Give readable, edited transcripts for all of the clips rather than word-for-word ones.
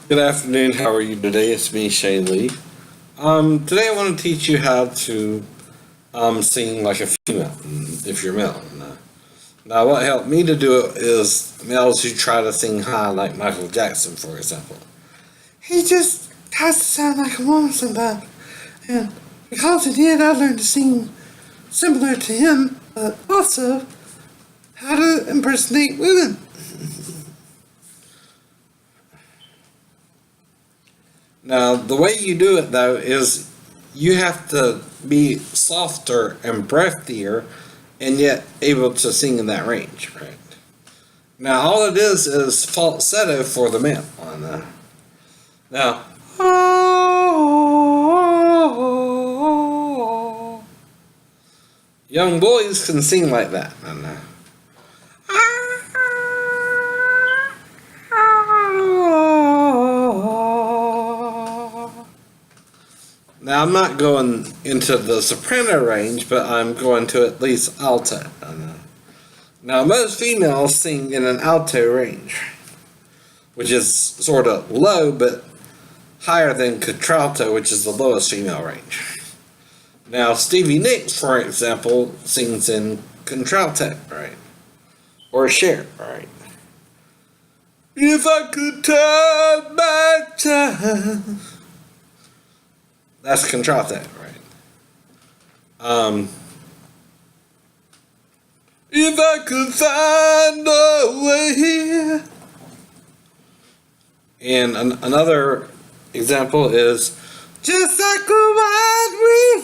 Good afternoon. How are you today? It's me, Shay Lee. Today I want to teach you how to sing like a female, if you're male. Now, what helped me to do it is males who try to sing high, like Michael Jackson, for example. He just has to sound like a woman sometimes, and because he did, I learned to sing similar to him, but also how to impersonate women. Now, the way you do it, though, is you have to be softer and breathier and yet able to sing in that range, right? Now, all it is falsetto for the male. Now, young boys can sing like that. Now, I'm not going into the soprano range, but I'm going to at least alto. Now, most females sing in an alto range, which is sort of low, but higher than contralto, which is the lowest female range. Now, Stevie Nicks, for example, sings in contralto, right? Or Cher, right? If I could turn back time. That's contralto, right? If I could find a way here. And another example is just like a wide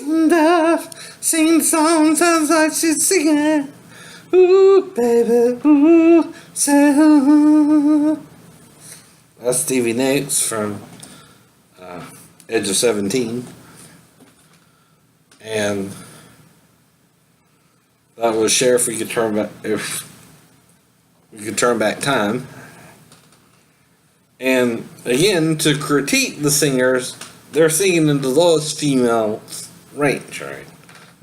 window, sing songs sounds like she's singing. Ooh, baby, ooh, say ooh. That's Stevie Nicks from Edge of 17, and that was Cher if we could turn back time. And again, to critique the singers, they're singing in the lowest female range, right?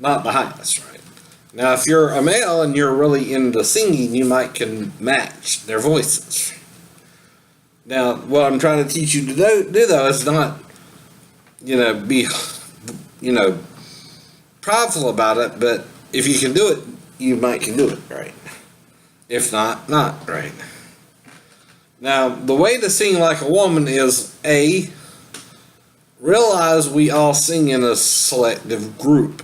Not the highest, right? Now, if you're a male and you're really into singing, you might can match their voices. Now, what I'm trying to teach you to do though is not be, prideful about it, but if you can do it, you might can do it, right? If not, not, right? Now, the way to sing like a woman is A, realize we all sing in a selective group.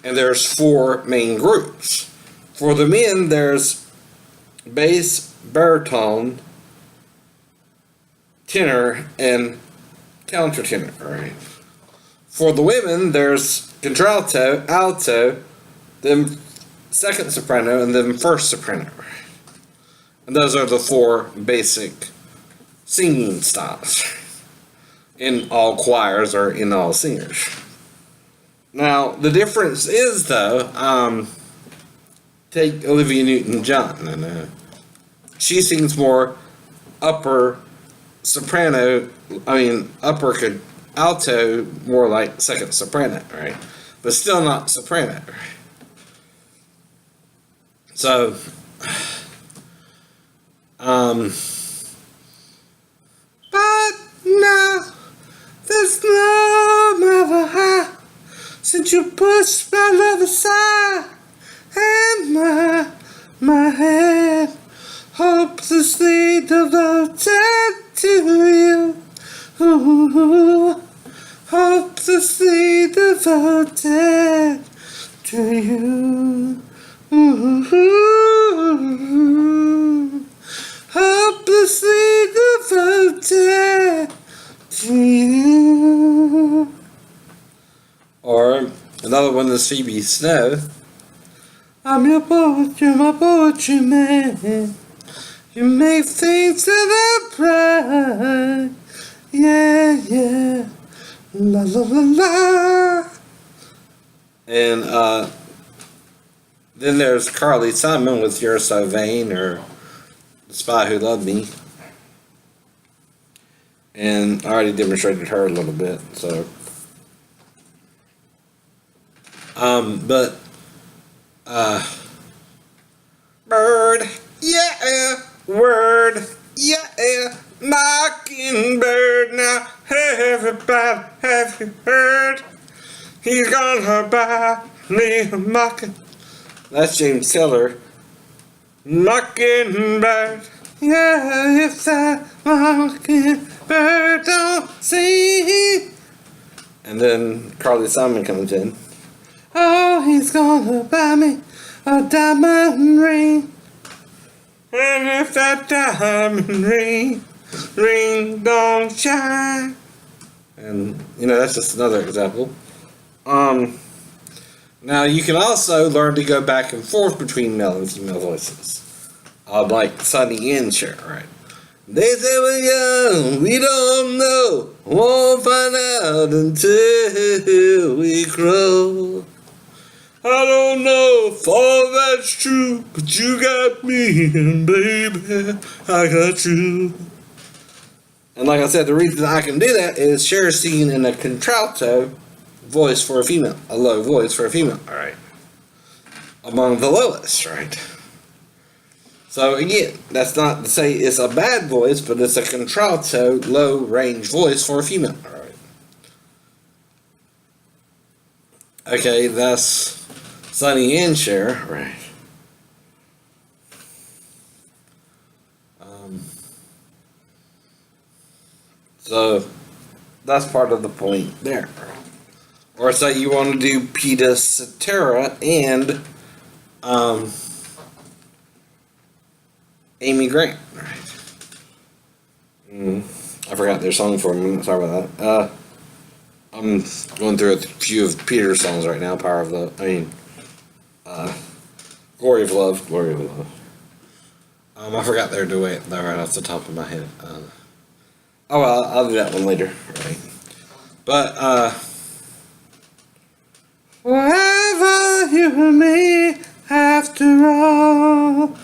And there's 4 main groups. For the men, there's bass, baritone, tenor, and countertenor, right? For the women, there's contralto, alto, then second soprano, and then first soprano. And those are the 4 basic singing styles in all choirs or in all singers. Now, the difference is, though, take Olivia Newton-John, and she sings more upper soprano, upper alto, more like second soprano, right? But still not soprano, right? So, but now, there's no matter how, since you pushed my love aside, and my head hopelessly devoted to you. Ooh, hopelessly devoted to you. Ooh, hopelessly devoted to you. Or another one is Phoebe Snow. I'm your poet, you're my poetry man. You make things that are bright. Yeah, yeah. La la la la. And then there's Carly Simon with You're So Vain, or The Spy Who Loved Me. And I already demonstrated her a little bit, so. But bird, yeah, word, yeah, knocking about, have you heard? He's gonna buy me a mocking. That's James Taylor. Mockingbird. Yeah, if that mockingbird don't sing. And then Carly Simon comes in. Oh, he's gonna buy me a diamond ring. And if that diamond ring don't shine. And, that's just another example. Now you can also learn to go back and forth between male and female voices. Like Sonny and Cher, right? They say we're young, we don't know. Won't find out until we grow. I don't know if all that's true, but you got me, and baby, I got you. And like I said, the reason I can do that is Cher singing in a contralto voice for a female, a low voice for a female, alright? Among the lowest, right? So again, that's not to say it's a bad voice, but it's a contralto, low range voice for a female, alright? Okay, that's Sonny and Cher, right? So that's part of the point there. Or say you want to do Peter Cetera and Amy Grant. Right. I forgot their song for a minute. Sorry about that. I'm going through a few of Peter's songs right now. Power of Love. Glory of Love. Glory of Love. I forgot their duet. They're right off the top of my head. Oh well, I'll do that one later. Right. But whatever you and me, after all.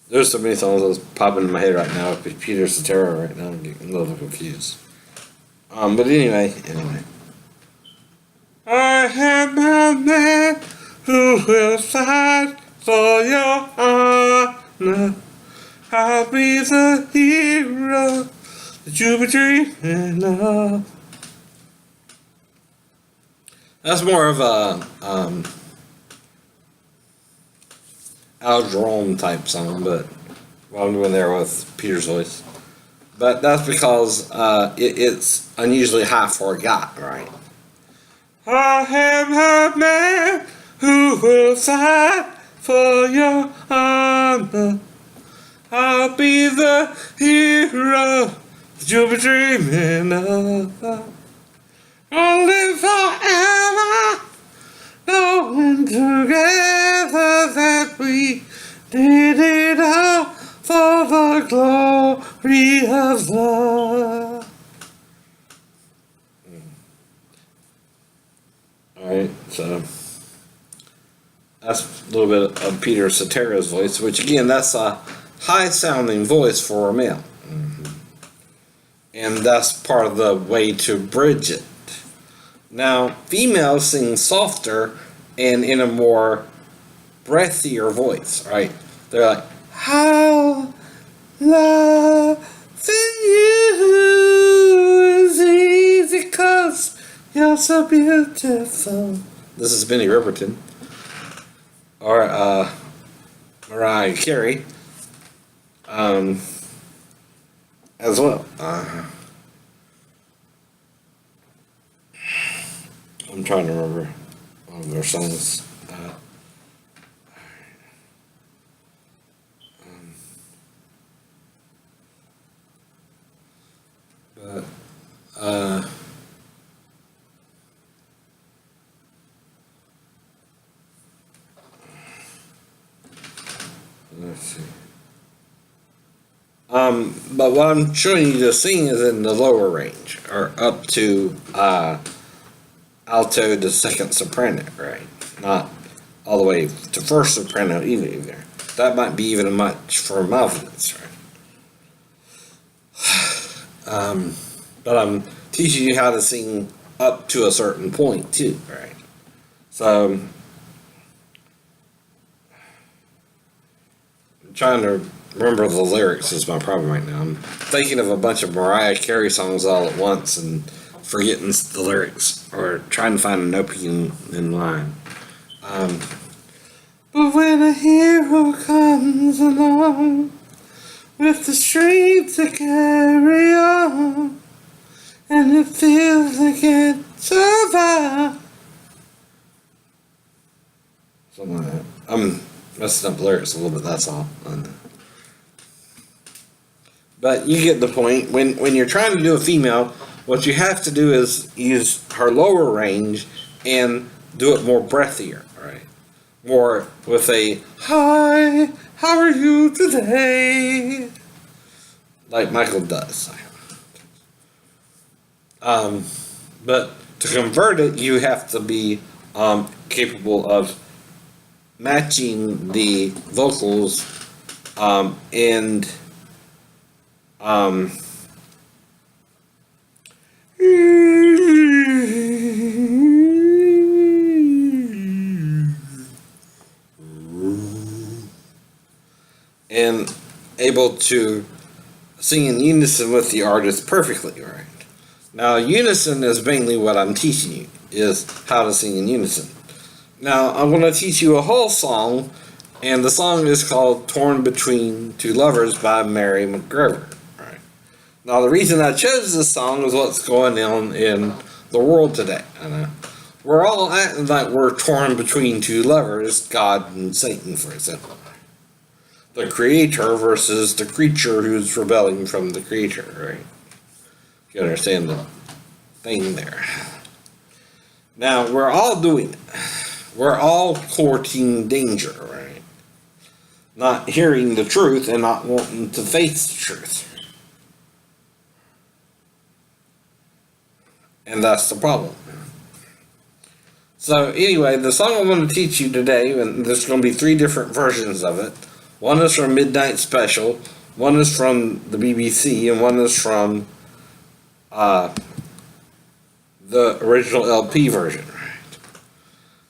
There's so many songs that's popping in my head right now. It's Peter Cetera right now. I'm getting a little confused. But anyway. I have my man who will fight for your honor. I'll be the hero that you've been dreaming of. That's more of a Al Jerome type song, but what I'm doing there with Peter's voice. But that's because it's unusually high for a guy, right? I am a man who will fight for your honor. I'll be the hero that you'll be dreaming of. I'll live forever, knowing together that we did it all for the glory of love. Alright, so that's a little bit of Peter Cetera's voice, which again, that's a high-sounding voice for a male. And that's part of the way to bridge it. Now, females sing softer and in a more breathier voice, right? They're like, how loving you is easy 'cause you're so beautiful. This is Benny Riverton. Or, Mariah Carey. As well. I'm trying to remember one of their songs. Let's see. But what I'm showing you to sing is in the lower range, or up to alto to second soprano, right? Not all the way to first soprano either. That might be even much for my voice, right? But I'm teaching you how to sing up to a certain point too, right? So trying to remember the lyrics is my problem right now. I'm thinking of a bunch of Mariah Carey songs all at once and forgetting the lyrics, or trying to find an opening in line. But when a hero comes along with the strength to carry on, and it feels like it's survive. Something like that. I'm messing up the lyrics a little bit, that's all. But you get the point. When you're trying to do a female, what you have to do is use her lower range and do it more breathier, right? More with a, hi, how are you today? Like Michael does. But to convert it, you have to be capable of matching the vocals and and able to sing in unison with the artist perfectly, right? Now, unison is mainly what I'm teaching you, is how to sing in unison. Now, I'm going to teach you a whole song, and the song is called Torn Between Two Lovers by Mary McGregor, right? Now, the reason I chose this song is what's going on in the world today. We're all acting like we're torn between two lovers, God and Satan, for example. The creator versus the creature who's rebelling from the creator, right? You understand the thing there. Now, we're all doing it. We're all courting danger, right? Not hearing the truth and not wanting to face the truth. And that's the problem. So anyway, the song I'm going to teach you today, and there's going to be 3 different versions of it. One is from Midnight Special, one is from the BBC, and one is from the original LP version.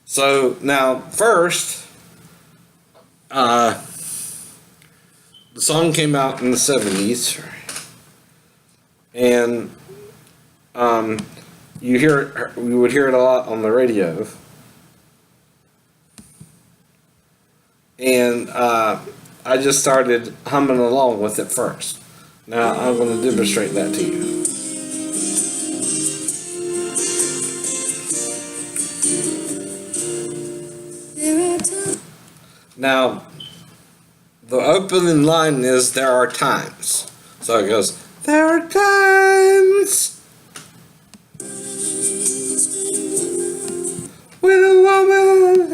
So now, first, the song came out in the 70s, and we would hear it a lot on the radio, and I just started humming along with it first. Now I'm going to demonstrate that to you. Now, the opening line is, there are times. So it goes, there are times when a woman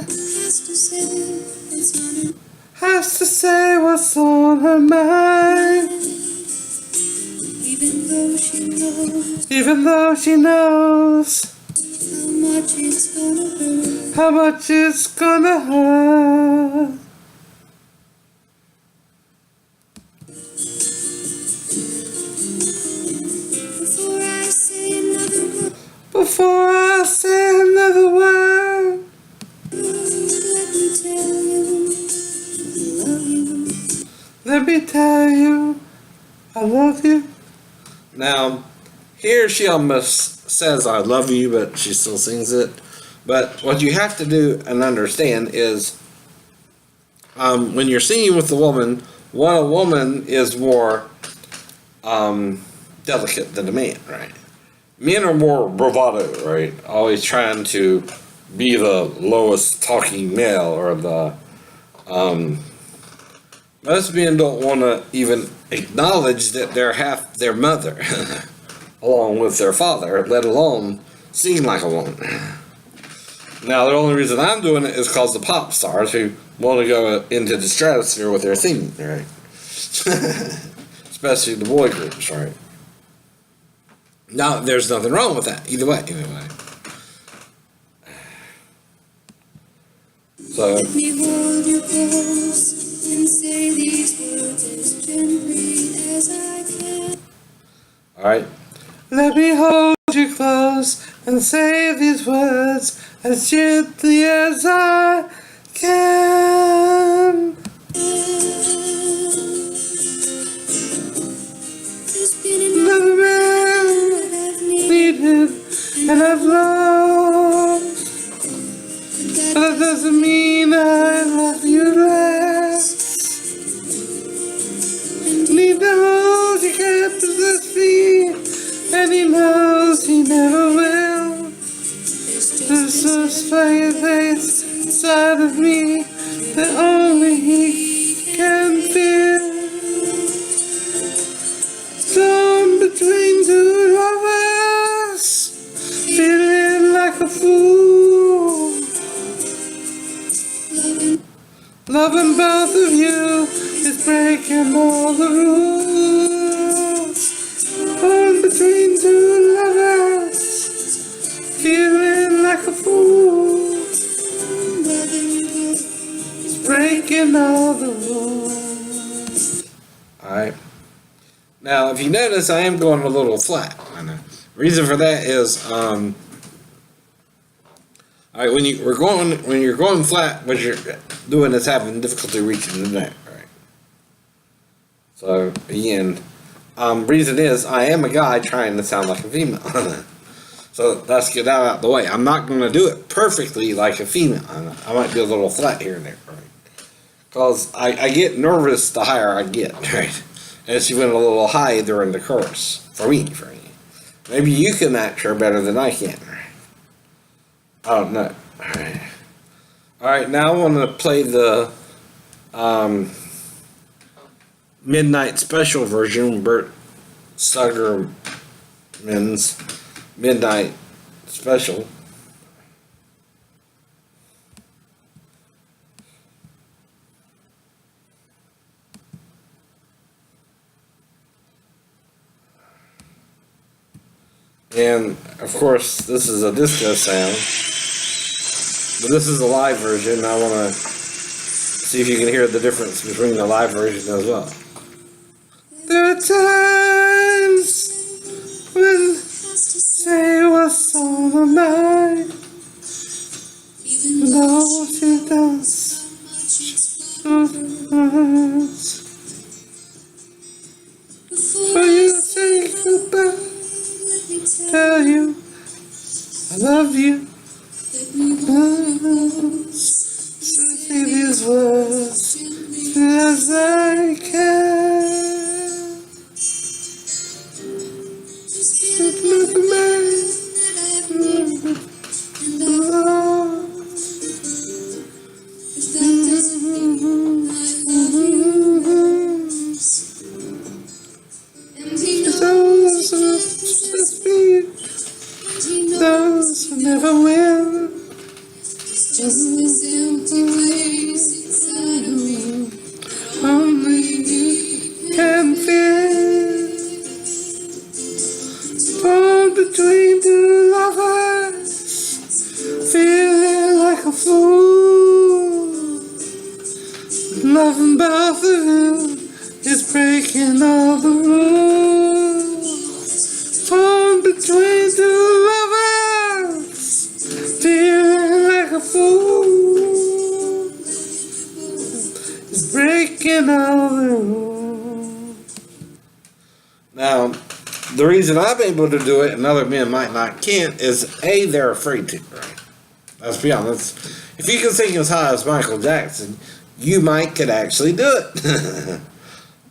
has to say what's on her mind, even though she knows how much it's gonna hurt. Before I say another word, let me tell you, I love you. Now, here she almost says I love you, but she still sings it. But what you have to do and understand is, when you're singing with a woman is more delicate than a man, right? Men are more bravado, right? Always trying to be the lowest talking male, or the most men don't want to even acknowledge that they're half their mother along with their father, let alone sing like a woman. Now, the only reason I'm doing it is because the pop stars who want to go into the stratosphere with their singing, right? Especially the boy groups, right? Now, there's nothing wrong with that, either way. So, let me hold you close and say these words as gently as I can. Alright. Let me hold you close and say these words as gently as I can. trusted and I've loved. But that doesn't mean I love you less. And he knows he can't possess me, and he knows he never will. There's no space inside of me that only he can feel. Torn between two lovers, feeling like a fool. Loving both of you is breaking all the rules. Torn between two lovers, feeling like a fool. It's breaking all the rules. Alright. Now, if you notice, I am going a little flat. And the reason for that is, alright, when you're going flat, what you're doing is having difficulty reaching the note, right? So again, reason is I am a guy trying to sound like a female. So let's get that out of the way. I'm not going to do it perfectly like a female. I might be a little flat here and there, right? Because I get nervous the higher I get, right? And she went a little high during the chorus. For me. Maybe you can match her better than I can, right? I don't know. Alright, now I want to play the Midnight Special version, Bert Sugarman's Midnight Special. And of course, this is a disco sound. But this is the live version. I want to see if you can hear the difference between the live version as well. There are times when say what's on my mind. Even though she does hurts. Before you say goodbye, tell you I love you. Say these words as I can. Just look at me and love. And he knows the speed. Those who never will. Just this empty place inside of me. Only you can feel. Torn between two lovers, feeling like a fool. Loving both of you is breaking all the rules. Torn between two lovers, feeling like a fool. It's breaking all the rules. Now, the reason I'm able to do it and other men might not can't is A, they're afraid to, right? Let's be honest. If you can sing as high as Michael Jackson, you could actually do it.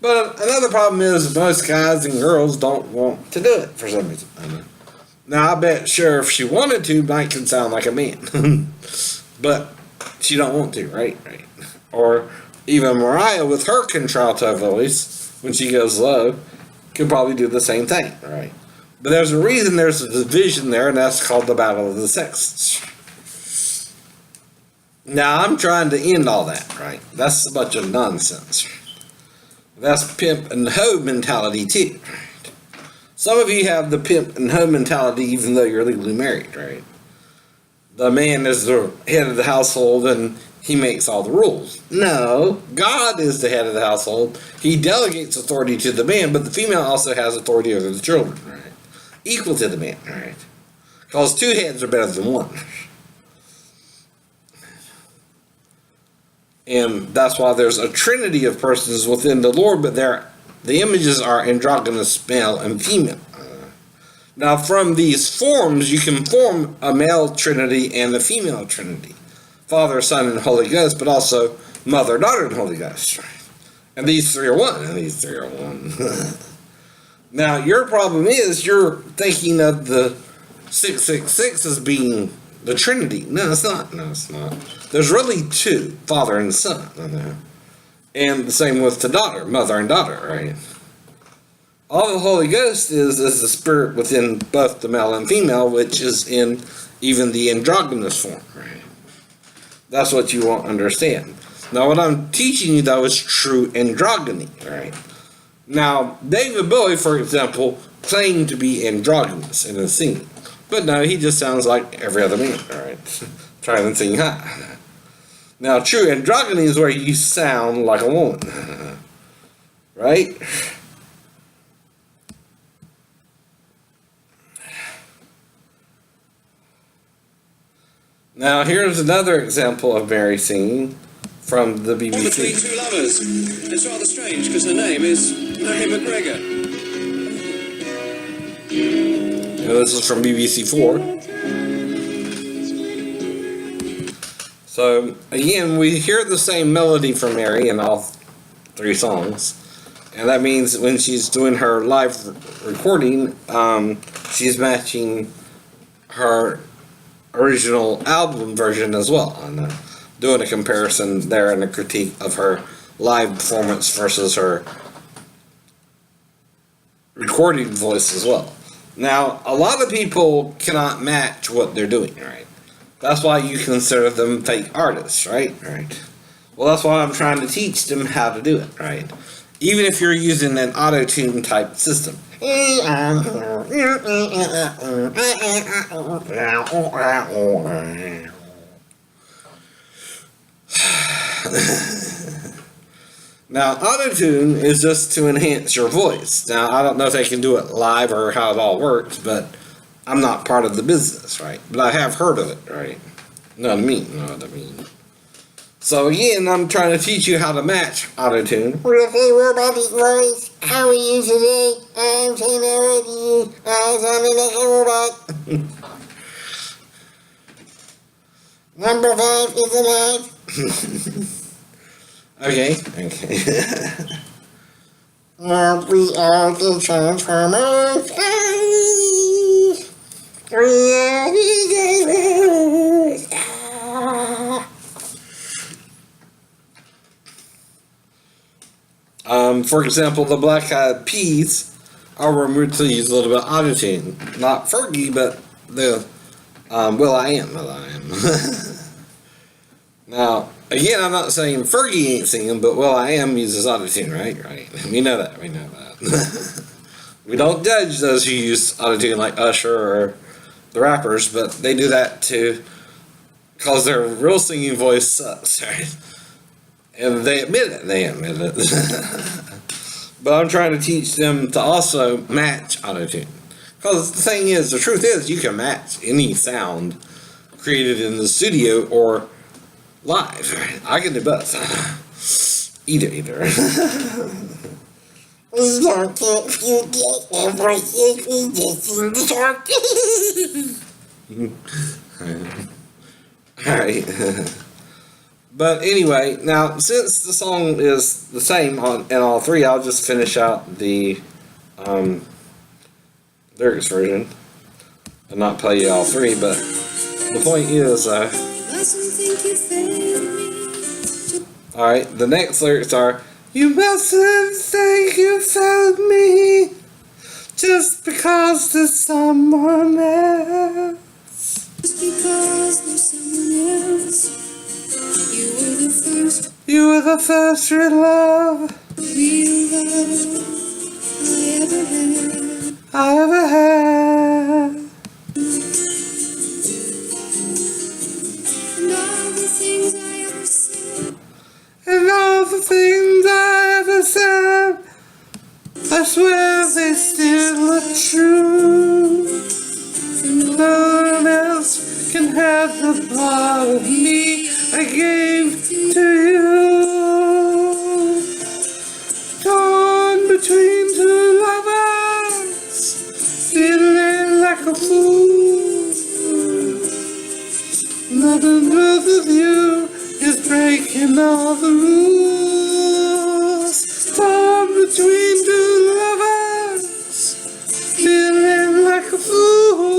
But another problem is most guys and girls don't want to do it for some reason. Now, I bet sure if she wanted to, Mike can sound like a man. But she don't want to, right? Or even Mariah with her contralto voice, when she goes low, could probably do the same thing, right? But there's a reason there's a division there, and that's called the battle of the sexes. Now, I'm trying to end all that, right? That's a bunch of nonsense. That's pimp and hoe mentality, too. Some of you have the pimp and hoe mentality even though you're legally married, right? The man is the head of the household and he makes all the rules. No, God is the head of the household. He delegates authority to the man, but the female also has authority over the children, right? Equal to the man, right? Because two heads are better than one. And that's why there's a trinity of persons within the Lord, but the images are androgynous, male and female. Now, from these forms, you can form a male trinity and a female trinity. Father, Son, and Holy Ghost, but also Mother, Daughter, and Holy Ghost. And these three are one, and these three are one. Now, your problem is you're thinking of the 666 as being the Trinity. No, it's not. No, it's not. There's really two, Father and Son. And the same with the daughter, Mother and Daughter, right? All the Holy Ghost is the spirit within both the male and female, which is in even the androgynous form, right? That's what you won't understand. Now, what I'm teaching you, though, is true androgyny, right? Now, David Bowie, for example, claimed to be androgynous in his singing. But no, he just sounds like every other man, right? Trying to sing high. Now, true androgyny is where you sound like a woman, right? Now, here's another example of Mary singing from the BBC. Between two lovers. It's rather strange because her name is Harry McGregor. Now, this is from BBC 4. So, again, we hear the same melody from Mary in all three songs. And that means when she's doing her live recording, she's matching her original album version as well, and doing a comparison there and a critique of her live performance versus her recording voice as well. Now, a lot of people cannot match what they're doing, right? That's why you consider them fake artists, right? Right. Well, that's why I'm trying to teach them how to do it, right? Even if you're using an auto-tune type system. Now, auto-tune is just to enhance your voice. Now, I don't know if they can do it live or how it all works, but I'm not part of the business, right? But I have heard of it, right? Know what I mean? So again, I'm trying to teach you how to match auto-tune. Hey, robotic voice. How are you today? I'm saying hello to you. I'm sounding like a robot. Number 5 is alive. Okay. Now we are the Transformers. We are the Transformers. For example, the Black Eyed Peas are rumored to use a little bit of auto-tune. Not Fergie, but the Will.I.am. Now, again, I'm not saying Fergie ain't singing, but Will.I.am uses auto-tune, right? Right. We know that. We don't judge those who use auto-tune like Usher or the rappers, but they do that to cause their real singing voice sucks, right? And they admit it. But I'm trying to teach them to also match auto-tune. Because the thing is, the truth is, you can match any sound created in the studio or live. I can do both. Either. We don't get the voices, we just sing the song. Alright. But anyway, now since the song is the same in all three, I'll just finish out the lyrics version and not play you all three. But the point is, alright, the next lyrics are, you mustn't think you found me just because there's someone else. Just because there's someone else. You were the first real love I ever had. And all the things I ever said, I swear they still are true. No one else can have the part of me I gave to you. Torn between two lovers, feeling Loving both of you is breaking all the rules. Torn between two lovers, feeling like a fool.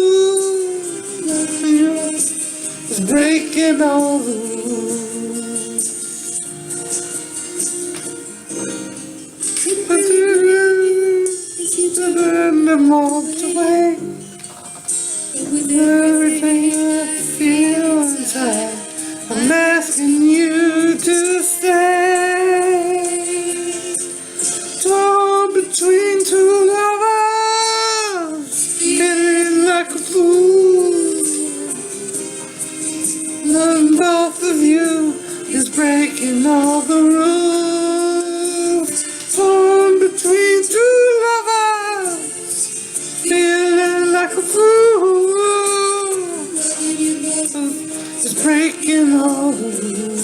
Loving you is breaking all the rules. But you turn them all away. With everything I feel inside, I'm asking you to stay. Torn between two lovers, feeling like a fool. Loving both of you is breaking all the rules. Torn between two lovers, feeling like a fool. It's breaking all the rules.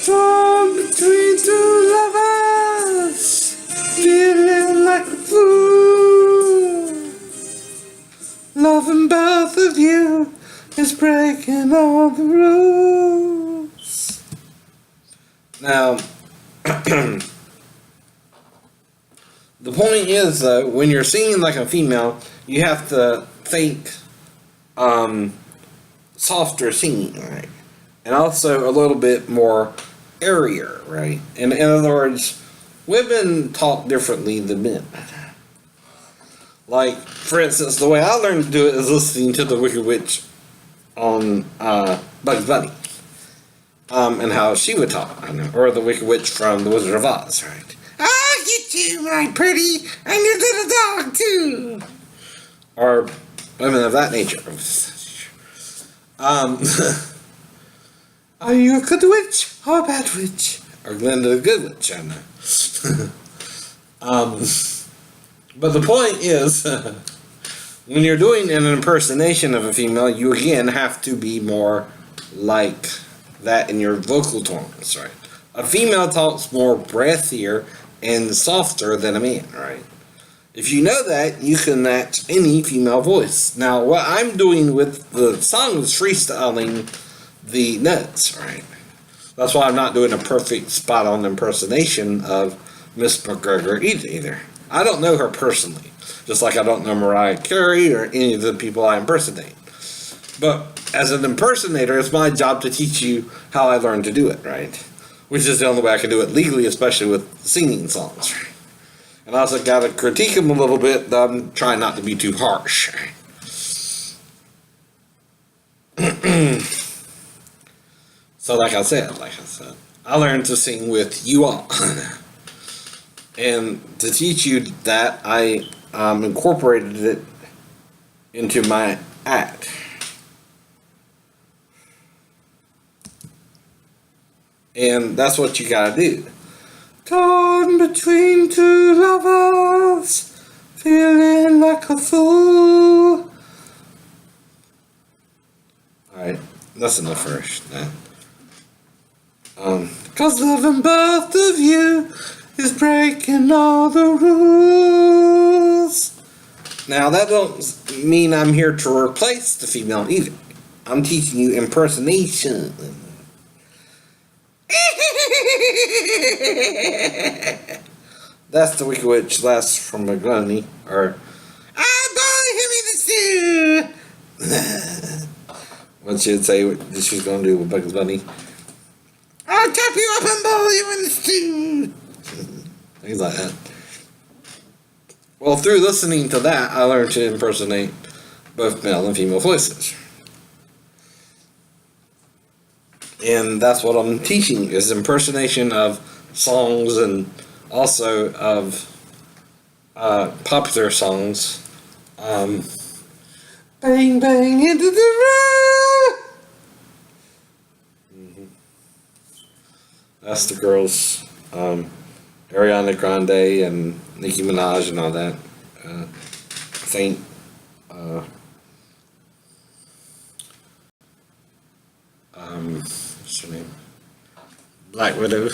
Torn between two lovers, feeling like a fool. Loving both of you is breaking all the rules. Now, the point is, though, when you're singing like a female, you have to think softer singing, right? And also a little bit more airier, right? And in other words, women talk differently than men. Like, for instance, the way I learned to do it is listening to the Wicked Witch on Bugs Bunny. And how she would talk, or the Wicked Witch from The Wizard of Oz, right? I'll get you, my pretty, and your little dog, too. Or women of that nature. Are you a good witch or a bad witch? Or Glinda the Good Witch, I know. But the point is, when you're doing an impersonation of a female, you again have to be more like that in your vocal tones, right? A female talks more breathier and softer than a man, right? If you know that, you can match any female voice. Now, what I'm doing with the song is freestyling the notes, right? That's why I'm not doing a perfect spot-on impersonation of Miss McGregor either. I don't know her personally, just like I don't know Mariah Carey or any of the people I impersonate. But as an impersonator, it's my job to teach you how I learned to do it, right? Which is the only way I can do it legally, especially with singing songs, right? And I also got to critique them a little bit, but I'm trying not to be too harsh. So like I said, I learned to sing with you all. And to teach you that, I incorporated it into my act. And that's what you gotta do. Torn between two lovers, feeling like a fool. Alright, that's enough first. Cause loving both of you is breaking all the rules. Now that don't mean I'm here to replace the female either. I'm teaching you impersonation. That's the Wicked Witch. That's from McGunny. Or, boy, hit me the stew. What she'd say what she's going to do with Bugs Bunny. I'll chop you up and boil you in the stew. Things like that. Well, through listening to that, I learned to impersonate both male and female voices. And that's what I'm teaching, is impersonation of songs and also of popular songs. Bang, bang into the room! That's the girls, Ariana Grande and Nicki Minaj and all that. I think, what's her name? Black Widow.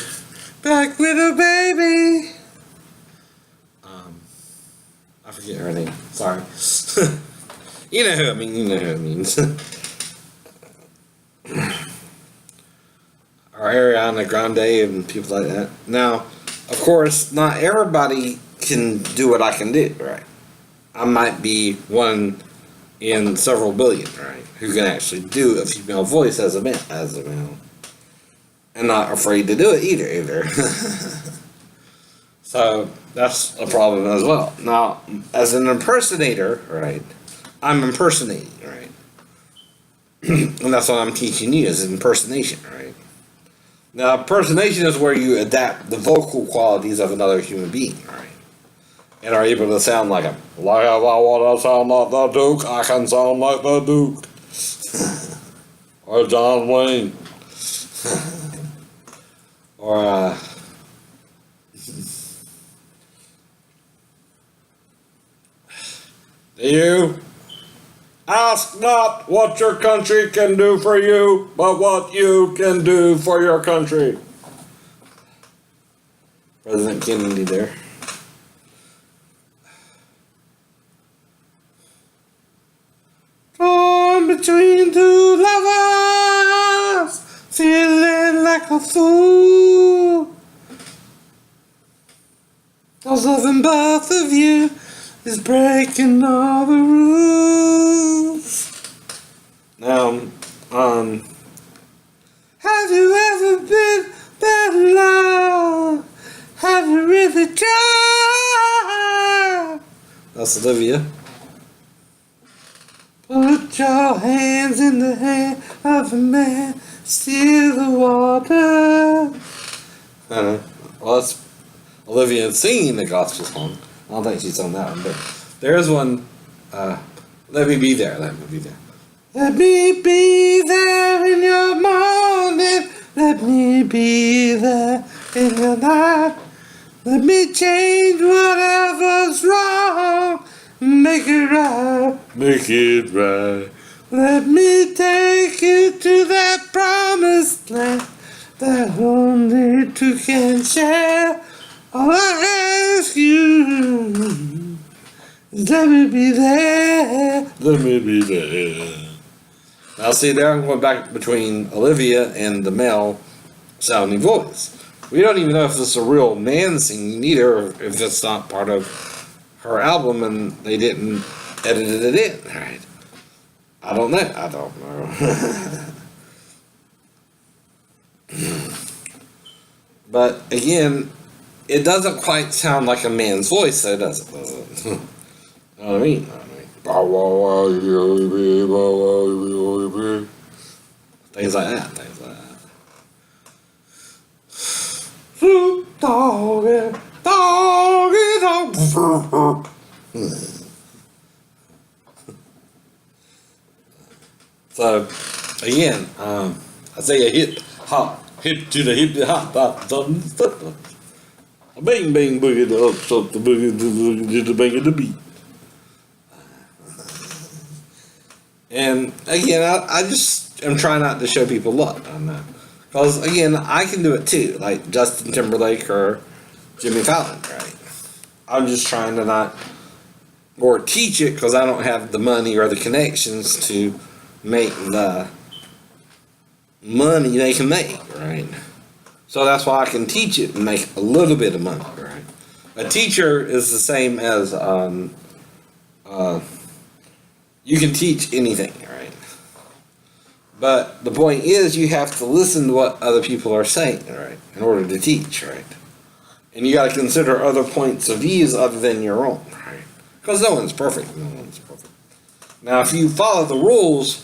Black Widow, baby! I forget her name, sorry. You know who I mean. You know who it means. Or Ariana Grande and people like that. Now, of course, not everybody can do what I can do, right? I might be one in several billion, right? Who can actually do a female voice as a male, and not afraid to do it either. So that's a problem as well. Now, as an impersonator, right? I'm impersonating, right? And that's what I'm teaching you is impersonation, right? Now, impersonation is where you adapt the vocal qualities of another human being, right? And are able to sound like him. Like if I want to sound like the Duke, I can sound like the Duke. Or John Wayne. Or, you ask not what your country can do for you, but what you can do for your country. President Kennedy there. Torn between two lovers, feeling like a fool. 'Cause loving both of you is breaking all the rules. Now, have you ever been that in love? Have you really tried? That's Olivia. Put your hands in the hand of a man, steal the water. Well, that's Olivia singing the gospel song. I don't think she's on that one, but there's one. Let me be there. Let me be there. Let me be there in your morning. Let me be there in your night. Let me change whatever's wrong. Make it right. Make it right. Let me take you to that promised land that only two can share. All I ask you is let me be there. Let me be there. Now see there I'm going back between Olivia and the male sounding voice. We don't even know if this is a real man singing either, or if it's not part of her album and they didn't edit it in, right? I don't know. But again, it doesn't quite sound like a man's voice, though, does it? You know what I mean? Things like that. Doggy, doggy, dog. So, again, I say a hip to the hip, hop, a bang, bang, boogie, the up, up, the boogie, the bang of the beat. And again, I just am trying not to show people love on that. Because, again, I can do it too, like Justin Timberlake or Jimmy Fallon, right? I'm just trying to not, or teach it because I don't have the money or the connections to make the money they can make, right? So that's why I can teach it and make a little bit of money, right? A teacher is the same as, you can teach anything, right? But the point is you have to listen to what other people are saying, right? In order to teach, right? And you got to consider other points of views other than your own, right? Because no one's perfect. Now, if you follow the rules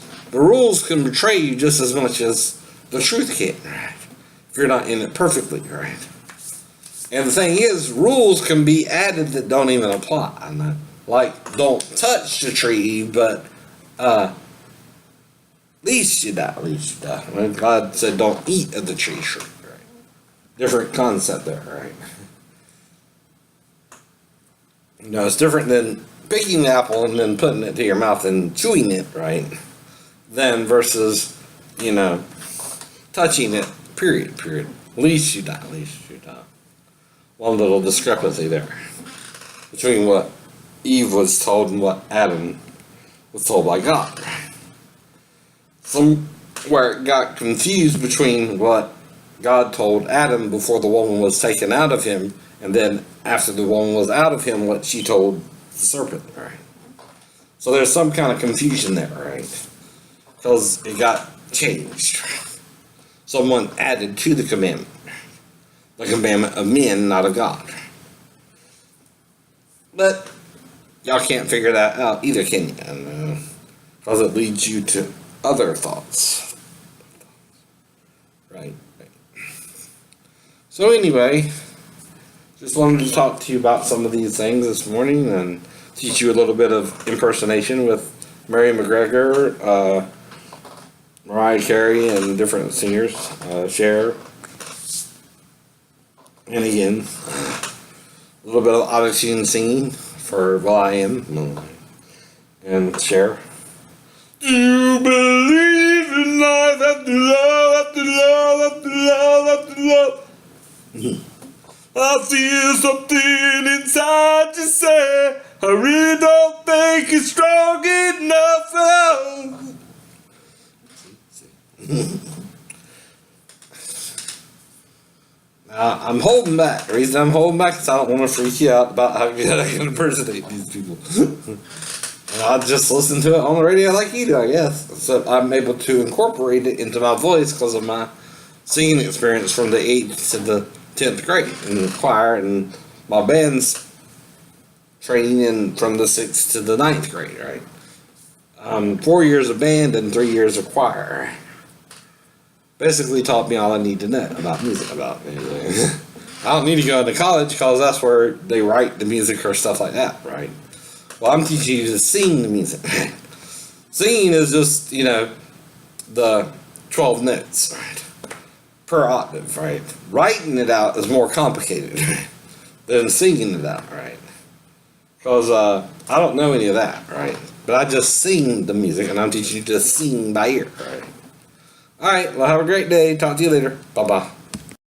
can betray you just as much as the truth can, right? If you're not in it perfectly, right? And the thing is, rules can be added that don't even apply. Like, don't touch the tree, but least you die. When God said don't eat of the tree, right? Different concept there, right? It's different than picking the apple and then putting it to your mouth and chewing it, right? Then versus, touching it, period. Least you die. One little discrepancy there between what Eve was told and what Adam was told by God. Somewhere it got confused between what God told Adam before the woman was taken out of him, and then after the woman was out of him, what she told the serpent, right? So there's some kind of confusion there, right? Because it got changed. Someone added to the commandment of men, not of God. But y'all can't figure that out either, can you? Because it leads you to other thoughts. Right. So anyway, just wanted to talk to you about some of these things this morning and teach you a little bit of impersonation with Mary McGregor, Mariah Carey, and different singers, Cher. And again, a little bit of auto-tune singing for will.i.am and Cher. Do you believe in life after love, after love, after love, after love? I feel something inside to say I really don't think it's strong enough. Now, I'm holding back. The reason I'm holding back is I don't want to freak you out about how good I can impersonate these people. And I just listen to it on the radio like you do, I guess. So I'm able to incorporate it into my voice because of my singing experience from the 8th to the 10th grade in the choir, and my band's training from the 6th to the 9th grade, right? 4 years of band and 3 years of choir. Basically taught me all I need to know about music, about anything. I don't need to go into college because that's where they write the music or stuff like that, right? Well, I'm teaching you to sing the music. Singing is just, the 12 notes, right? Per octave, right? Writing it out is more complicated than singing it out, right? Because I don't know any of that, right? But I just sing the music, and I'm teaching you to sing by ear, right? Alright, well, have a great day. Talk to you later. Bye-bye.